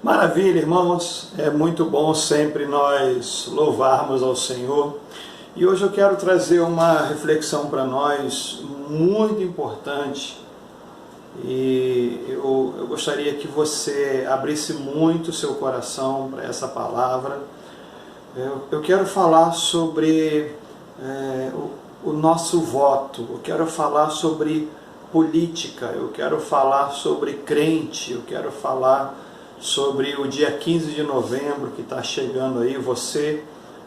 Maravilha, irmãos, é muito bom sempre nós louvarmos ao Senhor. E hoje eu quero trazer uma reflexão para nós muito importante. E eu gostaria que você abrisse muito o seu coração para essa palavra. Eu quero falar sobre o nosso voto, eu quero falar sobre política, eu quero falar sobre crente, eu quero falar sobre o dia 15 de novembro que está chegando aí. Você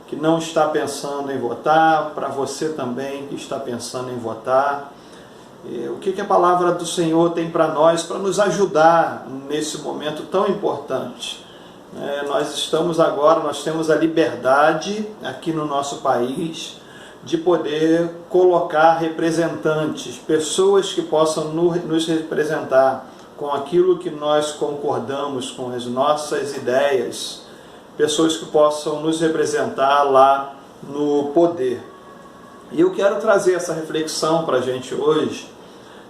que não está pensando em votar, para você também que está pensando em votar, o que a palavra do Senhor tem para nós, para nos ajudar nesse momento tão importante. Nós temos a liberdade aqui no nosso país de poder colocar representantes, pessoas que possam nos representar com aquilo que nós concordamos, com as nossas ideias, pessoas que possam nos representar lá no poder. E eu quero trazer essa reflexão para a gente hoje,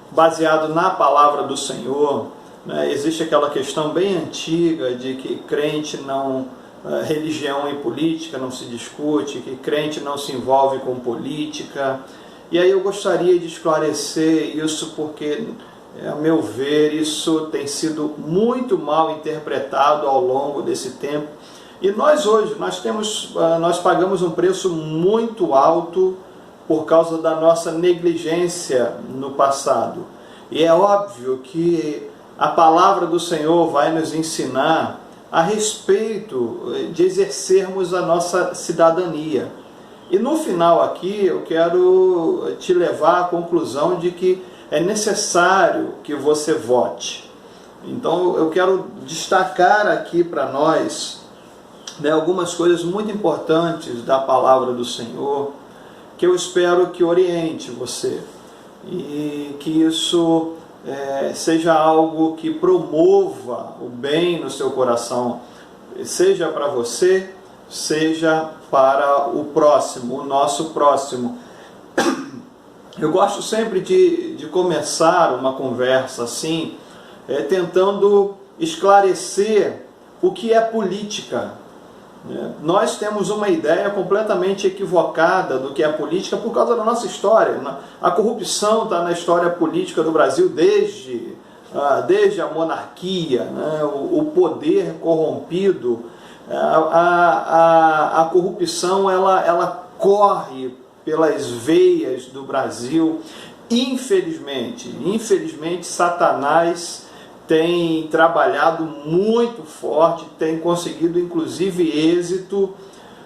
baseado na palavra do Senhor. Existe aquela questão bem antiga de que crente não, religião e política não se discute, que crente não se envolve com política. E aí eu gostaria de esclarecer isso porque, a meu ver, isso tem sido muito mal interpretado ao longo desse tempo. E nós hoje, nós pagamos um preço muito alto por causa da nossa negligência no passado. E é óbvio que a palavra do Senhor vai nos ensinar a respeito de exercermos a nossa cidadania. E no final aqui eu quero te levar à conclusão de que é necessário que você vote. Então eu quero destacar aqui para nós algumas coisas muito importantes da palavra do Senhor, que eu espero que oriente você, e que isso seja algo que promova o bem no seu coração, seja para você, seja para o próximo, o nosso próximo. Eu gosto sempre de começar uma conversa assim, tentando esclarecer o que é política. Nós temos uma ideia completamente equivocada do que é política por causa da nossa história. A corrupção está na história política do Brasil desde a monarquia, o poder corrompido. A corrupção ela corre pelas veias do Brasil. Infelizmente, Satanás tem trabalhado muito forte, tem conseguido inclusive êxito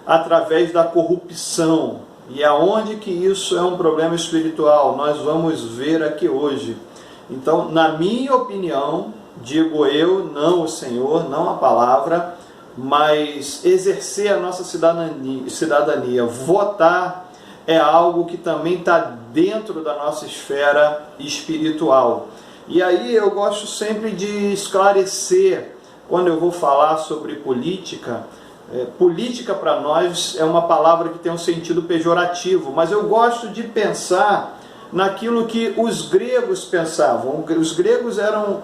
através da corrupção. E aonde que isso é um problema espiritual, nós vamos ver aqui hoje. Então, na minha opinião, digo eu, não o Senhor, não a palavra, mas exercer a nossa cidadania, votar, é algo que também está dentro da nossa esfera espiritual. E aí eu gosto sempre de esclarecer, quando eu vou falar sobre política, política para nós é uma palavra que tem um sentido pejorativo, mas eu gosto de pensar naquilo que os gregos pensavam. Os gregos eram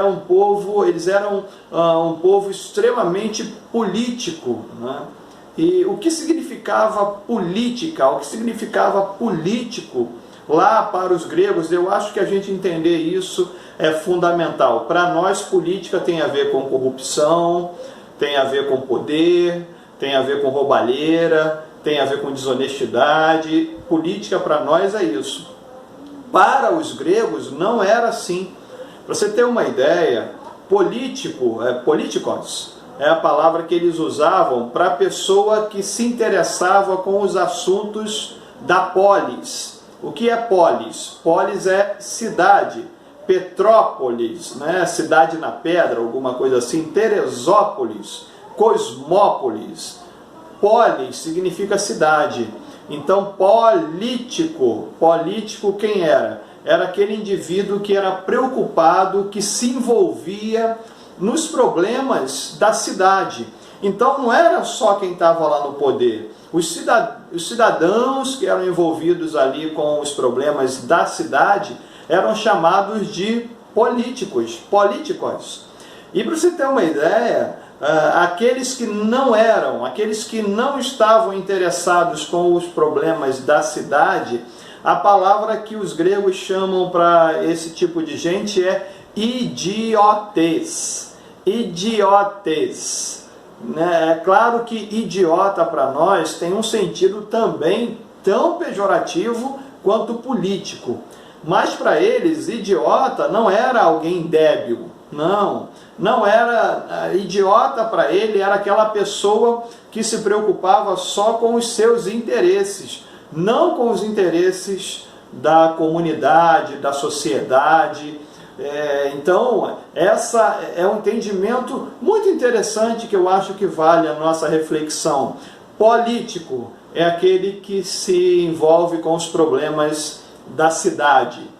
um povo, eles eram um povo extremamente político, E o que significava política, o que significava político lá para os gregos, eu acho que a gente entender isso é fundamental. Para nós, política tem a ver com corrupção, tem a ver com poder, tem a ver com roubalheira, tem a ver com desonestidade. Política para nós é isso. Para os gregos não era assim. Para você ter uma ideia, politikos, é a palavra que eles usavam para a pessoa que se interessava com os assuntos da polis. O que é polis? Polis é cidade. Petrópolis, cidade na pedra, alguma coisa assim. Teresópolis, Cosmópolis. Polis significa cidade. Então, político quem era? Era aquele indivíduo que era preocupado, que se envolvia nos problemas da cidade. Então não era só quem estava lá no poder. Os cidadãos que eram envolvidos ali com os problemas da cidade eram chamados de políticos. E para você ter uma ideia, aqueles que não estavam interessados com os problemas da cidade, a palavra que os gregos chamam para esse tipo de gente é idiotes. Idiotes. É claro que idiota para nós tem um sentido também tão pejorativo quanto político. Mas para eles, idiota não era alguém débil. Não era idiota. Para ele era aquela pessoa que se preocupava só com os seus interesses, não com os interesses da comunidade, da sociedade. Então, essa é um entendimento muito interessante que eu acho que vale a nossa reflexão. Político é aquele que se envolve com os problemas da cidade.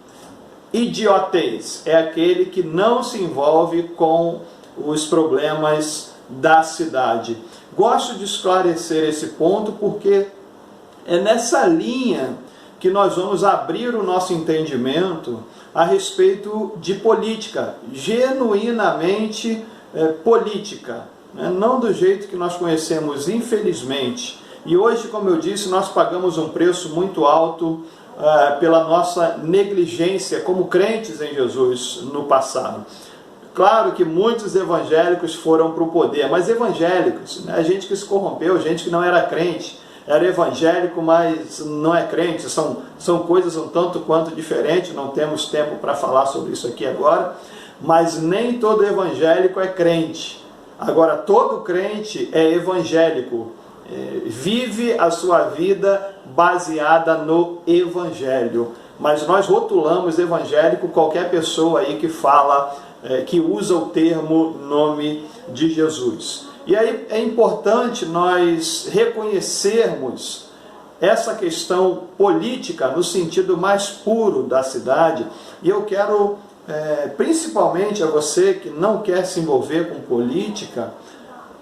Idiotez é aquele que não se envolve com os problemas da cidade. Gosto de esclarecer esse ponto porque é nessa linha que nós vamos abrir o nosso entendimento a respeito de política, genuinamente política, né? Não do jeito que nós conhecemos, infelizmente. E hoje, como eu disse, nós pagamos um preço muito alto pela nossa negligência como crentes em Jesus no passado. Claro que muitos evangélicos foram para o poder, mas evangélicos, né? Gente que se corrompeu, gente que não era crente, era evangélico, mas não é crente, são coisas um tanto quanto diferentes, não temos tempo para falar sobre isso aqui agora, mas nem todo evangélico é crente. Agora, todo crente é evangélico, vive a sua vida baseada no Evangelho. Mas nós rotulamos evangélico qualquer pessoa aí que fala, que usa o termo nome de Jesus. E aí é importante nós reconhecermos essa questão política no sentido mais puro da cidade. E eu quero, principalmente a você que não quer se envolver com política,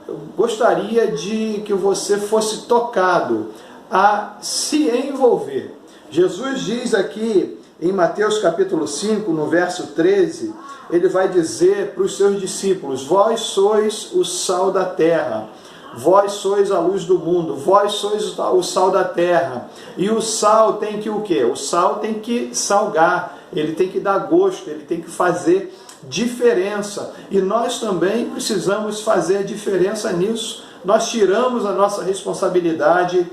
eu gostaria de que você fosse tocado a se envolver. Jesus diz aqui em Mateus capítulo 5, no verso 13, ele vai dizer para os seus discípulos: vós sois o sal da terra, vós sois a luz do mundo, vós sois o sal da terra. E o sal tem que o quê? O sal tem que salgar, ele tem que dar gosto, ele tem que fazer diferença. E nós também precisamos fazer diferença nisso. Nós tiramos a nossa responsabilidade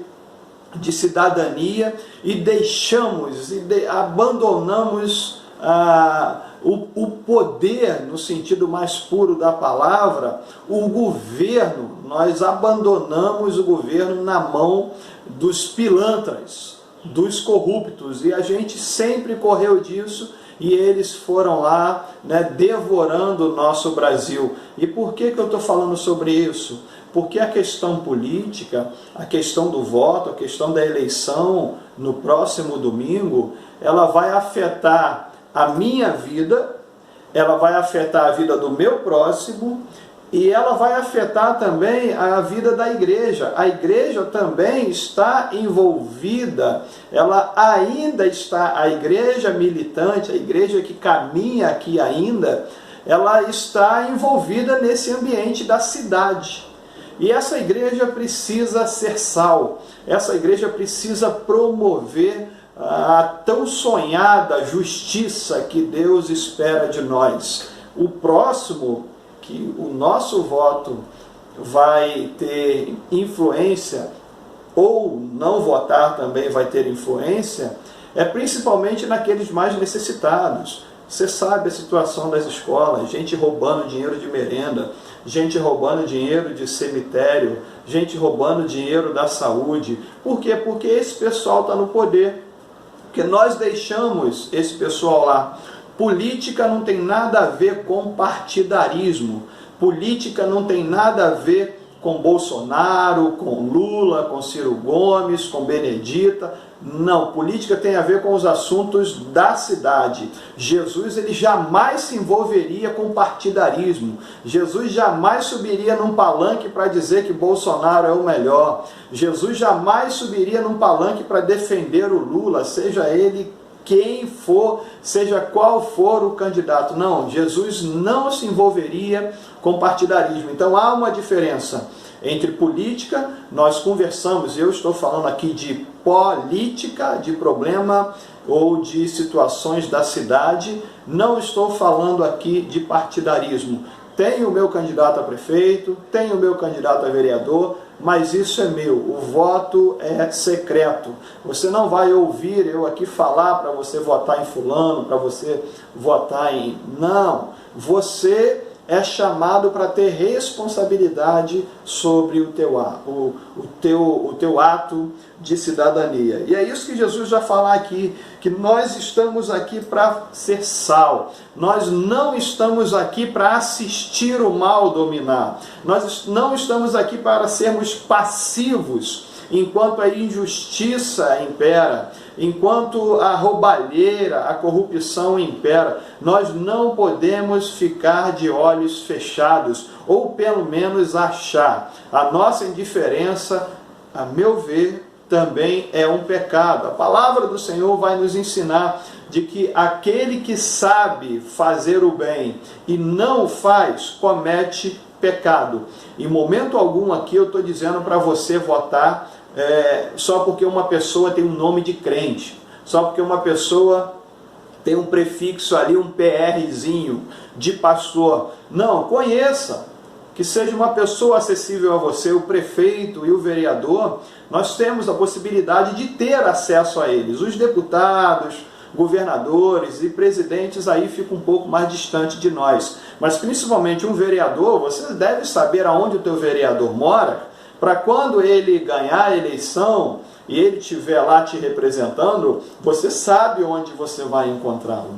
de cidadania e deixamos, abandonamos o poder, no sentido mais puro da palavra, o governo. Nós abandonamos o governo na mão dos pilantras, dos corruptos, e a gente sempre correu disso, e eles foram lá, né, devorando o nosso Brasil. E por que eu estou falando sobre isso? Porque a questão política, a questão do voto, a questão da eleição no próximo domingo, ela vai afetar a minha vida, ela vai afetar a vida do meu próximo, e ela vai afetar também a vida da igreja. A igreja também está envolvida, ela ainda está, a igreja militante, a igreja que caminha aqui ainda, ela está envolvida nesse ambiente da cidade. E essa igreja precisa ser sal, essa igreja precisa promover a tão sonhada justiça que Deus espera de nós. O próximo, que o nosso voto vai ter influência, ou não votar também vai ter influência, é principalmente naqueles mais necessitados. Você sabe a situação das escolas, gente roubando dinheiro de merenda, gente roubando dinheiro de cemitério, gente roubando dinheiro da saúde. Por quê? Porque esse pessoal está no poder, porque nós deixamos esse pessoal lá. Política não tem nada a ver com partidarismo, política não tem nada a ver com Bolsonaro, com Lula, com Ciro Gomes, com Benedita. Não, política tem a ver com os assuntos da cidade. Jesus, ele jamais se envolveria com partidarismo. Jesus jamais subiria num palanque para dizer que Bolsonaro é o melhor. Jesus jamais subiria num palanque para defender o Lula, seja ele quem for, seja qual for o candidato. Não, Jesus não se envolveria com partidarismo. Então há uma diferença entre política, nós conversamos, eu estou falando aqui de política, de problema ou de situações da cidade, não estou falando aqui de partidarismo. Tenho o meu candidato a prefeito, tenho o meu candidato a vereador, mas isso é meu, o voto é secreto. Você não vai ouvir eu aqui falar para você votar em fulano, para você votar em... Não, você é chamado para ter responsabilidade sobre o teu ato de cidadania. E é isso que Jesus vai falar aqui, que nós estamos aqui para ser sal. Nós não estamos aqui para assistir o mal dominar. Nós não estamos aqui para sermos passivos enquanto a injustiça impera, enquanto a roubalheira, a corrupção impera. Nós não podemos ficar de olhos fechados, ou pelo menos achar. A nossa indiferença, a meu ver, também é um pecado. A palavra do Senhor vai nos ensinar de que aquele que sabe fazer o bem e não o faz, comete pecado. Em momento algum aqui eu estou dizendo para você votar só porque uma pessoa tem um nome de crente, só porque uma pessoa tem um prefixo ali, um PRzinho de pastor. Não, conheça, que seja uma pessoa acessível a você, o prefeito e o vereador. Nós temos a possibilidade de ter acesso a eles. Os deputados, governadores e presidentes aí ficam um pouco mais distante de nós. Mas principalmente um vereador, você deve saber aonde o teu vereador mora, para quando ele ganhar a eleição e ele estiver lá te representando, você sabe onde você vai encontrá-lo.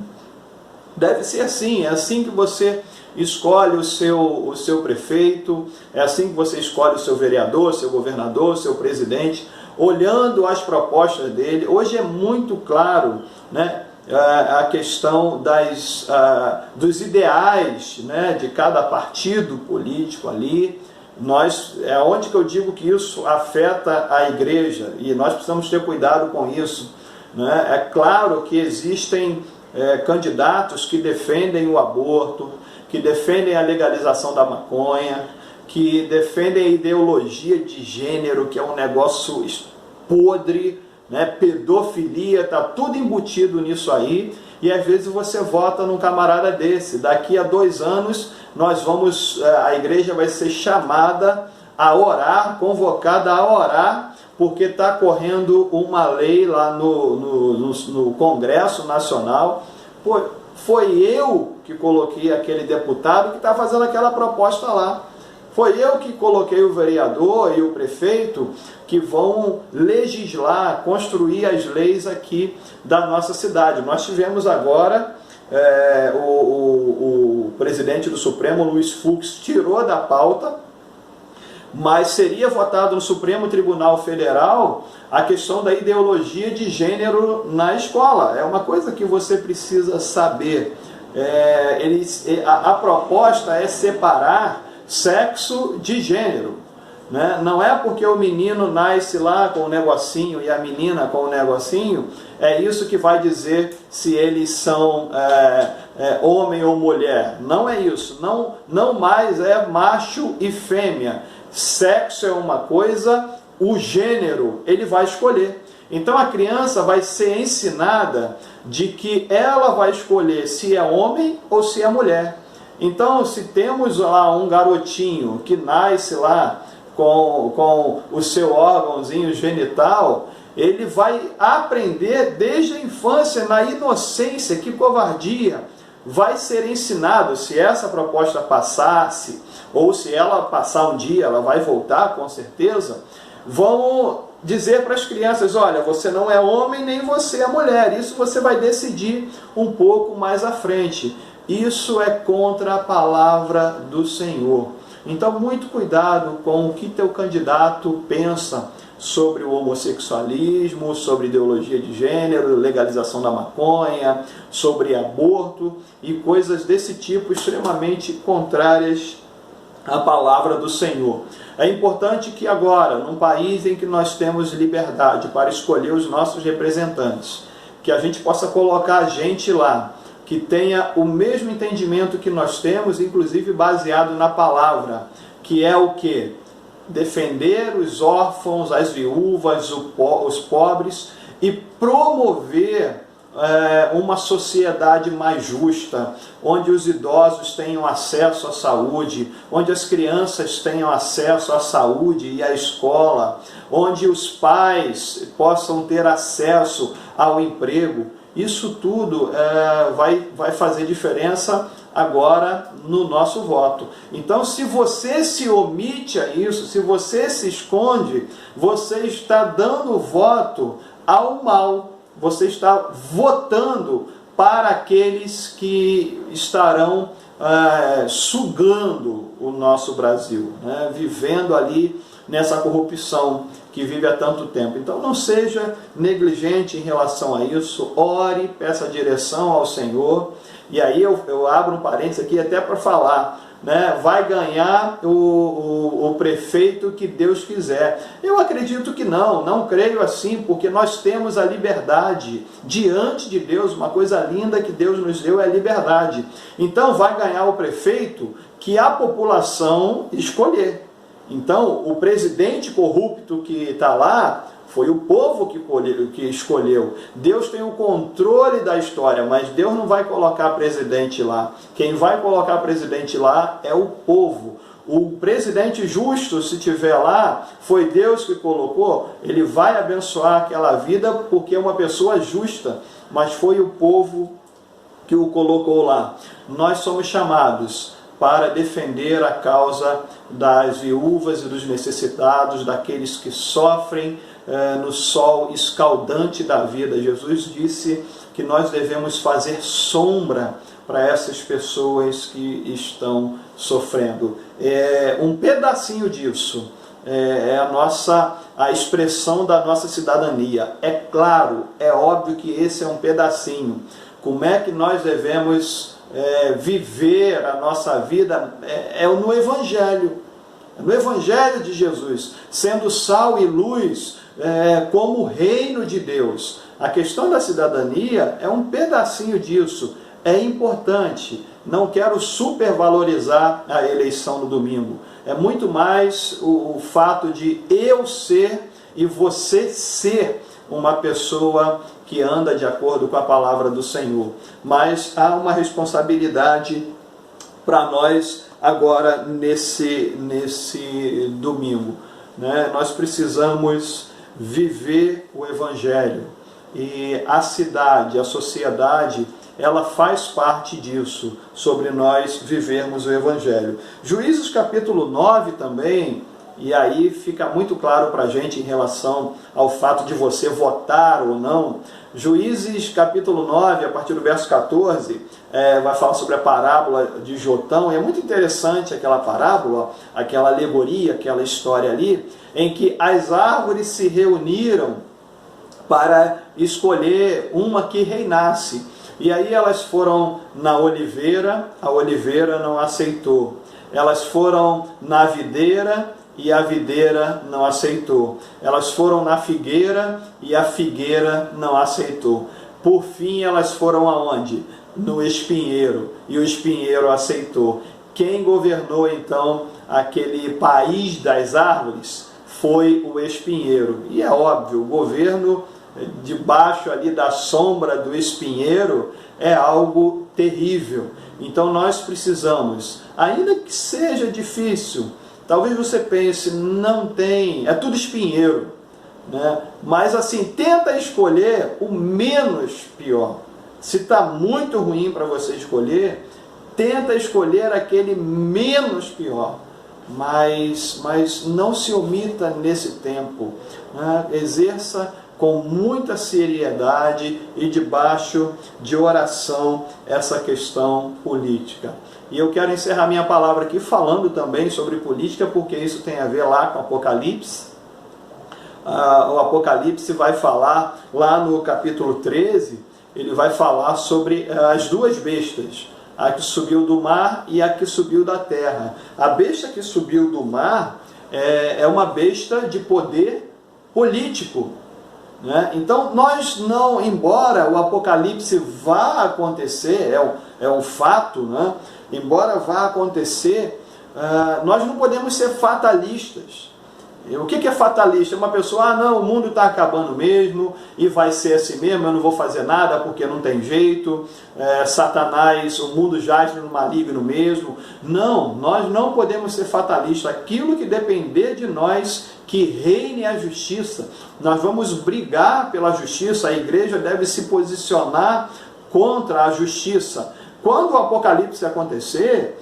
Deve ser assim, é assim que você escolhe o seu prefeito, é assim que você escolhe o seu vereador, seu governador, seu presidente, olhando as propostas dele. Hoje é muito claro, né, a questão dos ideais, né, de cada partido político ali. É onde que eu digo que isso afeta a igreja, e nós precisamos ter cuidado com isso, né? É claro que existem candidatos que defendem o aborto, que defendem a legalização da maconha, que defendem a ideologia de gênero, que é um negócio podre, né? Pedofilia, está tudo embutido nisso aí, e às vezes você vota num camarada desse. Daqui a 2 anos a igreja vai ser chamada a orar, convocada a orar, porque está correndo uma lei lá no Congresso Nacional. Pô, foi eu que coloquei aquele deputado que está fazendo aquela proposta lá. Foi eu que coloquei o vereador e o prefeito que vão legislar, construir as leis aqui da nossa cidade. Nós tivemos agora, o presidente do Supremo, Luiz Fux, tirou da pauta, mas seria votado no Supremo Tribunal Federal a questão da ideologia de gênero na escola. É uma coisa que você precisa saber. A proposta é separar sexo de gênero, né? Não é porque o menino nasce lá com o negocinho e a menina com o negocinho, é isso que vai dizer se eles são homem ou mulher. Não é isso, não mais é macho e fêmea. Sexo é uma coisa, o gênero ele vai escolher. Então a criança vai ser ensinada de que ela vai escolher se é homem ou se é mulher. Então, se temos lá um garotinho que nasce lá com o seu órgãozinho genital, ele vai aprender desde a infância, na inocência, que covardia. Vai ser ensinado, se essa proposta passasse, ou se ela passar um dia, ela vai voltar com certeza, vão dizer para as crianças: olha, você não é homem nem você é mulher, isso você vai decidir um pouco mais à frente. Isso é contra a palavra do Senhor. Então, muito cuidado com o que teu candidato pensa sobre o homossexualismo, sobre ideologia de gênero, legalização da maconha, sobre aborto e coisas desse tipo extremamente contrárias à palavra do Senhor. É importante que agora, num país em que nós temos liberdade para escolher os nossos representantes, que a gente possa colocar gente lá que tenha o mesmo entendimento que nós temos, inclusive baseado na palavra, que é o quê? Defender os órfãos, as viúvas, os pobres e promover uma sociedade mais justa, onde os idosos tenham acesso à saúde, onde as crianças tenham acesso à saúde e à escola, onde os pais possam ter acesso ao emprego. Isso tudo vai fazer diferença agora no nosso voto. Então, se você se omite a isso, se você se esconde, você está dando voto ao mal. Você está votando para aqueles que estarão sugando o nosso Brasil, né? Vivendo ali nessa corrupção que vive há tanto tempo. Então não seja negligente em relação a isso, ore, peça direção ao Senhor. E aí eu abro um parênteses aqui até para falar, né? Vai ganhar o prefeito que Deus quiser. Eu acredito que não creio assim, porque nós temos a liberdade diante de Deus. Uma coisa linda que Deus nos deu é a liberdade. Então vai ganhar o prefeito que a população escolher. Então o presidente corrupto que está lá foi o povo que escolheu. Deus tem o controle da história, mas Deus não vai colocar presidente lá. Quem vai colocar presidente lá é o povo. O presidente justo, se tiver lá, foi Deus que colocou, ele vai abençoar aquela vida porque é uma pessoa justa, mas foi o povo que o colocou lá. Nós somos chamados para defender a causa das viúvas e dos necessitados, daqueles que sofrem no sol escaldante da vida. Jesus disse que nós devemos fazer sombra para essas pessoas que estão sofrendo. Um pedacinho disso é a expressão da nossa cidadania. É claro, é óbvio que esse é um pedacinho. Como é que nós devemos viver a nossa vida? É no Evangelho. No Evangelho de Jesus, sendo sal e luz, como o reino de Deus. A questão da cidadania é um pedacinho disso. É importante. Não quero supervalorizar a eleição no domingo. É muito mais o fato de eu ser e você ser uma pessoa que anda de acordo com a palavra do Senhor. Mas há uma responsabilidade para nós agora nesse domingo, né? Nós precisamos viver o Evangelho, e a cidade, a sociedade, ela faz parte disso, sobre nós vivermos o Evangelho. Juízes capítulo 9 também, e aí fica muito claro para a gente em relação ao fato de você votar ou não. Juízes capítulo 9, a partir do verso 14, vai falar sobre a parábola de Jotão. E é muito interessante aquela parábola, aquela alegoria, aquela história ali, em que as árvores se reuniram para escolher uma que reinasse. E aí elas foram na oliveira, a oliveira não aceitou. Elas foram na videira, e a videira não aceitou. Elas foram na figueira e a figueira não aceitou. Por fim, elas foram aonde? No espinheiro, e o espinheiro aceitou. Quem governou então aquele país das árvores foi o espinheiro. E é óbvio, o governo debaixo ali da sombra do espinheiro é algo terrível. Então nós precisamos, ainda que seja difícil, talvez você pense, não tem, é tudo espinheiro, né? Mas assim, tenta escolher o menos pior. Se está muito ruim para você escolher, tenta escolher aquele menos pior. Mas não se omita nesse tempo, né? Exerça com muita seriedade e debaixo de oração essa questão política. E eu quero encerrar minha palavra aqui falando também sobre política, porque isso tem a ver lá com Apocalipse. O Apocalipse vai falar, lá no capítulo 13, ele vai falar sobre as duas bestas, a que subiu do mar e a que subiu da terra. A besta que subiu do mar é uma besta de poder político. né? Então, nós não, embora o Apocalipse vá acontecer, é um fato, né? Embora vá acontecer, nós não podemos ser fatalistas. O que é fatalista? É uma pessoa, não, o mundo está acabando mesmo, e vai ser assim mesmo, eu não vou fazer nada porque não tem jeito, Satanás, o mundo jaz no maligno mesmo. Não, nós não podemos ser fatalistas. Aquilo que depender de nós, que reine a justiça. Nós vamos brigar pela justiça, a igreja deve se posicionar contra a justiça. Quando o Apocalipse acontecer,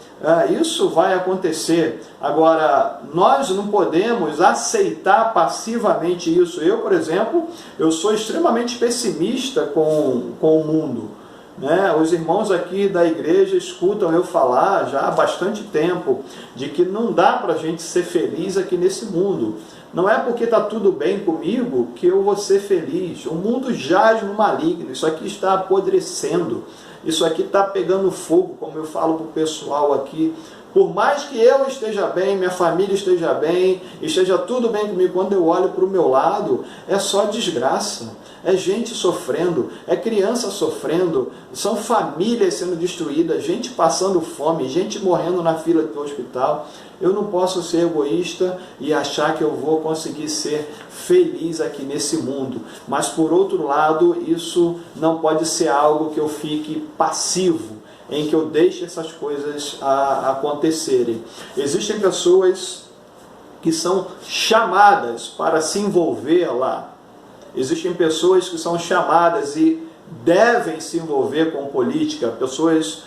isso vai acontecer. Agora, nós não podemos aceitar passivamente isso. Eu, por exemplo, eu sou extremamente pessimista com o mundo, né? Os irmãos aqui da igreja escutam eu falar já há bastante tempo de que não dá para a gente ser feliz aqui nesse mundo. Não é porque está tudo bem comigo que eu vou ser feliz. O mundo jaz no maligno, isso aqui está apodrecendo. Isso aqui está pegando fogo, como eu falo para o pessoal aqui. Por mais que eu esteja bem, minha família esteja bem, esteja tudo bem comigo, quando eu olho para o meu lado, é só desgraça. É gente sofrendo, é criança sofrendo, são famílias sendo destruídas, gente passando fome, gente morrendo na fila do hospital. Eu não posso ser egoísta e achar que eu vou conseguir ser feliz aqui nesse mundo. Mas, por outro lado, isso não pode ser algo que eu fique passivo, em que eu deixe essas coisas acontecerem. Existem pessoas que são chamadas para se envolver lá. Existem pessoas que são chamadas e devem se envolver com política, pessoas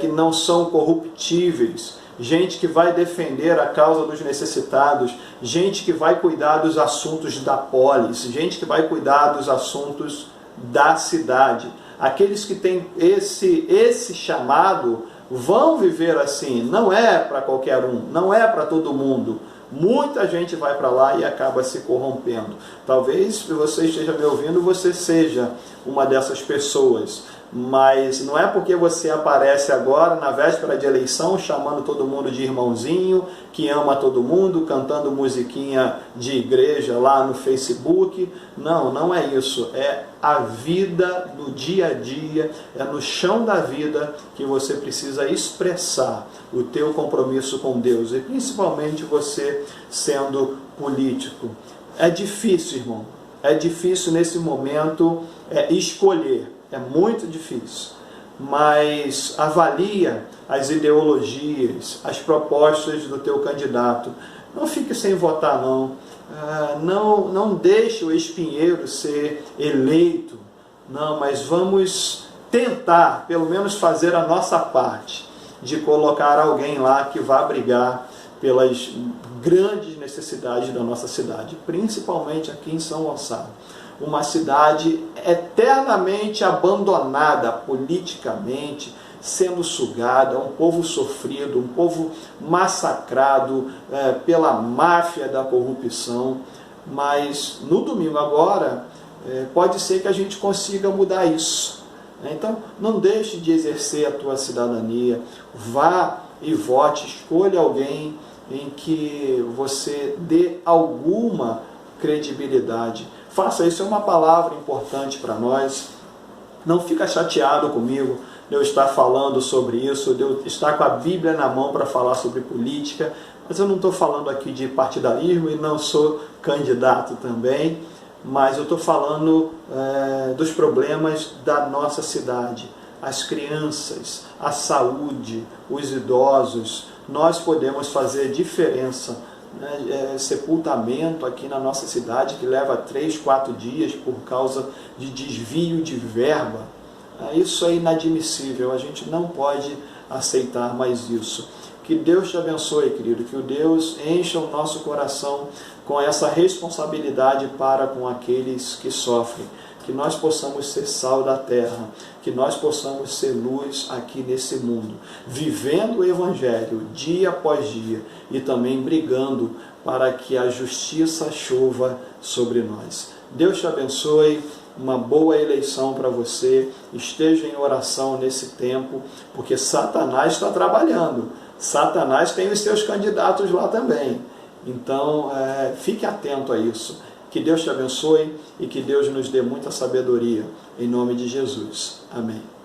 que não são corruptíveis, gente que vai defender a causa dos necessitados, gente que vai cuidar dos assuntos da polis, gente que vai cuidar dos assuntos da cidade. Aqueles que têm esse chamado vão viver assim. Não é para qualquer um, não é para todo mundo. Muita gente vai para lá e acaba se corrompendo. Talvez, se você esteja me ouvindo, você seja uma dessas pessoas. Mas não é porque você aparece agora, na véspera de eleição, chamando todo mundo de irmãozinho, que ama todo mundo, cantando musiquinha de igreja lá no Facebook. Não, não é isso. É a vida no dia a dia, é no chão da vida que você precisa expressar o teu compromisso com Deus. E principalmente você sendo político. É difícil, irmão. É difícil nesse momento escolher. É muito difícil, mas avalia as ideologias, as propostas do teu candidato. Não fique sem votar, não. Não deixe o espinheiro ser eleito, não, mas vamos tentar, pelo menos fazer a nossa parte, de colocar alguém lá que vá brigar pelas grandes necessidades da nossa cidade, principalmente aqui em São Gonçalo. Uma cidade eternamente abandonada politicamente, sendo sugada, um povo sofrido, um povo massacrado pela máfia da corrupção. Mas no domingo agora, pode ser que a gente consiga mudar isso. Então, não deixe de exercer a tua cidadania, vá e vote, escolha alguém em que você dê alguma credibilidade. Faça isso, é uma palavra importante para nós. Não fica chateado comigo de eu estar falando sobre isso, de eu estar com a Bíblia na mão para falar sobre política, mas eu não estou falando aqui de partidarismo e não sou candidato também, mas eu estou falando dos problemas da nossa cidade. As crianças, a saúde, os idosos. Nós podemos fazer diferença. Sepultamento aqui na nossa cidade que leva 3, 4 dias por causa de desvio de verba. Isso é inadmissível, a gente não pode aceitar mais isso. Que Deus te abençoe, querido, que o Deus encha o nosso coração com essa responsabilidade para com aqueles que sofrem. Que nós possamos ser sal da terra, que nós possamos ser luz aqui nesse mundo, vivendo o Evangelho dia após dia e também brigando para que a justiça chova sobre nós. Deus te abençoe, uma boa eleição para você, esteja em oração nesse tempo, porque Satanás está trabalhando, Satanás tem os seus candidatos lá também, então fique atento a isso. Que Deus te abençoe e que Deus nos dê muita sabedoria. Em nome de Jesus. Amém.